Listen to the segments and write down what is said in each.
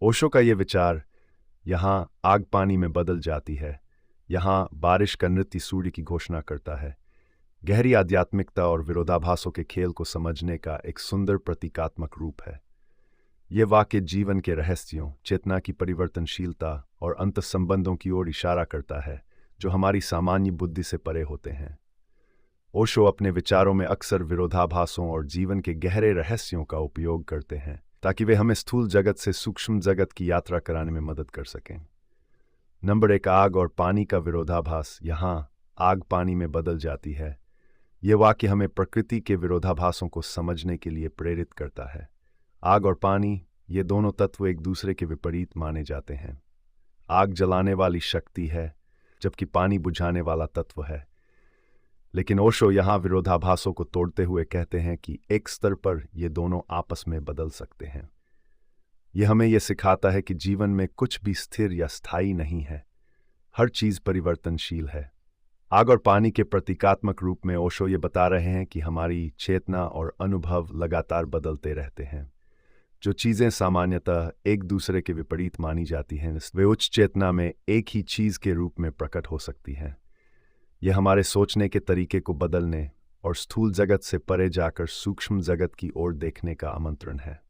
ओशो का ये विचार, यहाँ आग पानी में बदल जाती है, यहाँ बारिश का नृत्य सूर्य की घोषणा करता है, गहरी आध्यात्मिकता और विरोधाभासों के खेल को समझने का एक सुंदर प्रतीकात्मक रूप है। ये वाक्य जीवन के रहस्यों, चेतना की परिवर्तनशीलता और अंतःसंबंधों की ओर इशारा करता है, जो हमारी सामान्य बुद्धि से परे होते हैं। ओशो अपने विचारों में अक्सर विरोधाभासों और जीवन के गहरे रहस्यों का उपयोग करते हैं, ताकि वे हमें स्थूल जगत से सूक्ष्म जगत की यात्रा कराने में मदद कर सकें। नंबर 1, आग और पानी का विरोधाभास। यहाँ आग पानी में बदल जाती है। ये वाक्य हमें प्रकृति के विरोधाभासों को समझने के लिए प्रेरित करता है। आग और पानी, ये दोनों तत्व एक दूसरे के विपरीत माने जाते हैं। आग जलाने वाली शक्ति है, जबकि पानी बुझाने वाला तत्व है। लेकिन ओशो यहाँ विरोधाभासों को तोड़ते हुए कहते हैं कि एक स्तर पर ये दोनों आपस में बदल सकते हैं। यह हमें यह सिखाता है कि जीवन में कुछ भी स्थिर या स्थायी नहीं है, हर चीज परिवर्तनशील है। आग और पानी के प्रतीकात्मक रूप में ओशो ये बता रहे हैं कि हमारी चेतना और अनुभव लगातार बदलते रहते हैं। जो चीजें सामान्यतः एक दूसरे के विपरीत मानी जाती हैं, वे उच्च चेतना में एक ही चीज के रूप में प्रकट हो सकती हैं। यह हमारे सोचने के तरीके को बदलने और स्थूल जगत से परे जाकर सूक्ष्म जगत की ओर देखने का आमंत्रण है।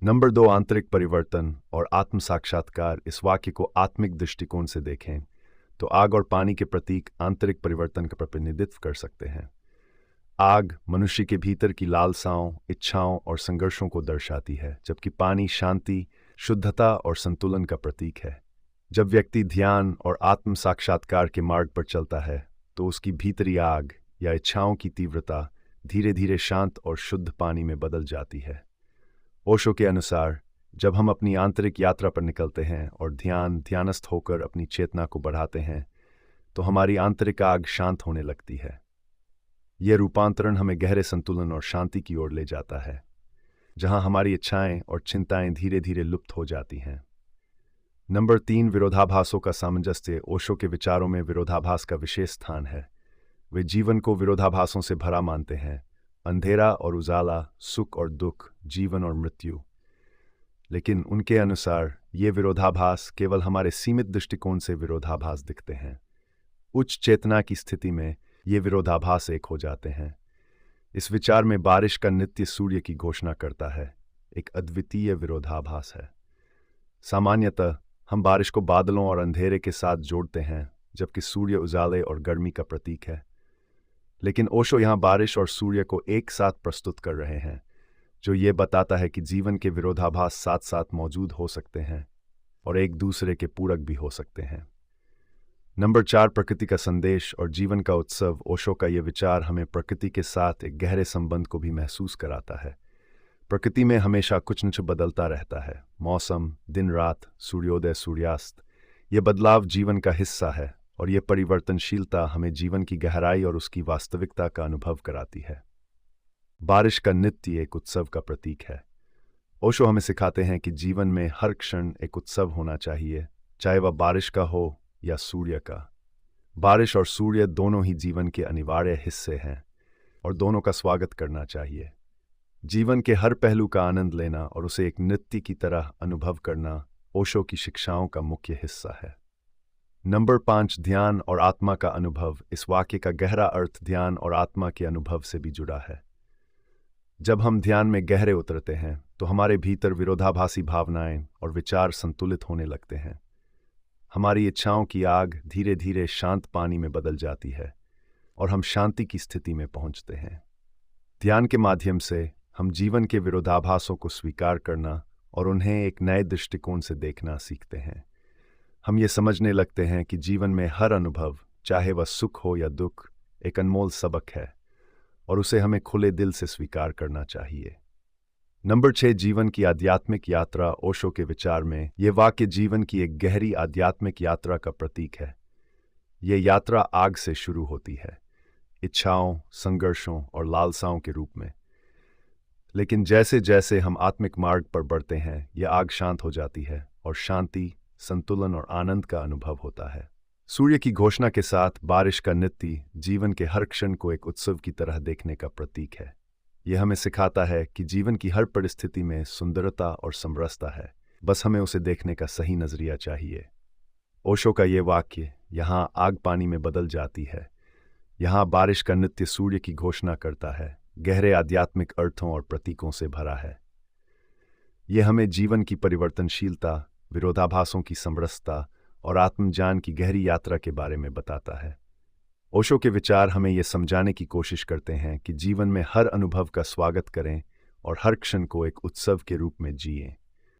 नंबर 2, आंतरिक परिवर्तन और आत्म साक्षात्कार। इस वाक्य को आत्मिक दृष्टिकोण से देखें तो आग और पानी के प्रतीक आंतरिक परिवर्तन का प्रतिनिधित्व कर सकते हैं। आग मनुष्य के भीतर की लालसाओं, इच्छाओं और संघर्षों को दर्शाती है, जबकि पानी शांति, शुद्धता और संतुलन का प्रतीक है। जब व्यक्ति ध्यान और आत्म साक्षात्कार के मार्ग पर चलता है, तो उसकी भीतरी आग या इच्छाओं की तीव्रता धीरे धीरे शांत और शुद्ध पानी में बदल जाती है। ओशो के अनुसार, जब हम अपनी आंतरिक यात्रा पर निकलते हैं और ध्यानस्थ होकर अपनी चेतना को बढ़ाते हैं, तो हमारी आंतरिक आग शांत होने लगती है। यह रूपांतरण हमें गहरे संतुलन और शांति की ओर ले जाता है, जहां हमारी इच्छाएं और चिंताएं धीरे धीरे लुप्त हो जाती हैं। नंबर 3, विरोधाभासों का सामंजस्य। ओशो के विचारों में विरोधाभास का विशेष स्थान है। वे जीवन को विरोधाभासों से भरा मानते हैं, अंधेरा और उजाला, सुख और दुख, जीवन और मृत्यु। लेकिन उनके अनुसार ये विरोधाभास केवल हमारे सीमित दृष्टिकोण से विरोधाभास दिखते हैं। उच्च चेतना की स्थिति में ये विरोधाभास एक हो जाते हैं। इस विचार में बारिश का नित्य सूर्य की घोषणा करता है, एक अद्वितीय विरोधाभास है। सामान्यतः हम बारिश को बादलों और अंधेरे के साथ जोड़ते हैं, जबकि सूर्य उजाले और गर्मी का प्रतीक है। लेकिन ओशो यहाँ बारिश और सूर्य को एक साथ प्रस्तुत कर रहे हैं, जो ये बताता है कि जीवन के विरोधाभास साथ साथ मौजूद हो सकते हैं और एक दूसरे के पूरक भी हो सकते हैं। नंबर 4, प्रकृति का संदेश और जीवन का उत्सव। ओशो का यह विचार हमें प्रकृति के साथ एक गहरे संबंध को भी महसूस कराता है। प्रकृति में हमेशा कुछ न कुछ बदलता रहता है। मौसम, दिन रात, सूर्योदय सूर्यास्त, ये बदलाव जीवन का हिस्सा है और ये परिवर्तनशीलता हमें जीवन की गहराई और उसकी वास्तविकता का अनुभव कराती है। बारिश का नित्य एक उत्सव का प्रतीक है। ओशो हमें सिखाते हैं कि जीवन में हर क्षण एक उत्सव होना चाहिए, चाहे वह बारिश का हो या सूर्य का। बारिश और सूर्य दोनों ही जीवन के अनिवार्य हिस्से हैं और दोनों का स्वागत करना चाहिए। जीवन के हर पहलू का आनंद लेना और उसे एक नृत्य की तरह अनुभव करना ओशो की शिक्षाओं का मुख्य हिस्सा है। नंबर 5, ध्यान और आत्मा का अनुभव। इस वाक्य का गहरा अर्थ ध्यान और आत्मा के अनुभव से भी जुड़ा है। जब हम ध्यान में गहरे उतरते हैं, तो हमारे भीतर विरोधाभासी भावनाएं और विचार संतुलित होने लगते हैं। हमारी इच्छाओं की आग धीरे धीरे शांत पानी में बदल जाती है और हम शांति की स्थिति में पहुंचते हैं। ध्यान के माध्यम से हम जीवन के विरोधाभासों को स्वीकार करना और उन्हें एक नए दृष्टिकोण से देखना सीखते हैं। हम ये समझने लगते हैं कि जीवन में हर अनुभव, चाहे वह सुख हो या दुख, एक अनमोल सबक है और उसे हमें खुले दिल से स्वीकार करना चाहिए। नंबर 6, जीवन की आध्यात्मिक यात्रा। ओशो के विचार में यह वाक्य जीवन की एक गहरी आध्यात्मिक यात्रा का प्रतीक है। ये यात्रा आग से शुरू होती है, इच्छाओं, संघर्षों और लालसाओं के रूप में। लेकिन जैसे जैसे हम आत्मिक मार्ग पर बढ़ते हैं, यह आग शांत हो जाती है और शांति, संतुलन और आनंद का अनुभव होता है। सूर्य की घोषणा के साथ बारिश का नित्य जीवन के हर क्षण को एक उत्सव की तरह देखने का प्रतीक है। यह हमें सिखाता है कि जीवन की हर परिस्थिति में सुंदरता और समरसता है, बस हमें उसे देखने का सही नजरिया चाहिए। ओशो का ये वाक्य, यहाँ आग पानी में बदल जाती है, यहाँ बारिश का नृत्य सूर्य की घोषणा करता है, गहरे आध्यात्मिक अर्थों और प्रतीकों से भरा है। यह हमें जीवन की परिवर्तनशीलता, विरोधाभासों की समरसता और आत्मज्ञान की गहरी यात्रा के बारे में बताता है। ओशो के विचार हमें यह समझाने की कोशिश करते हैं कि जीवन में हर अनुभव का स्वागत करें और हर क्षण को एक उत्सव के रूप में जिएं।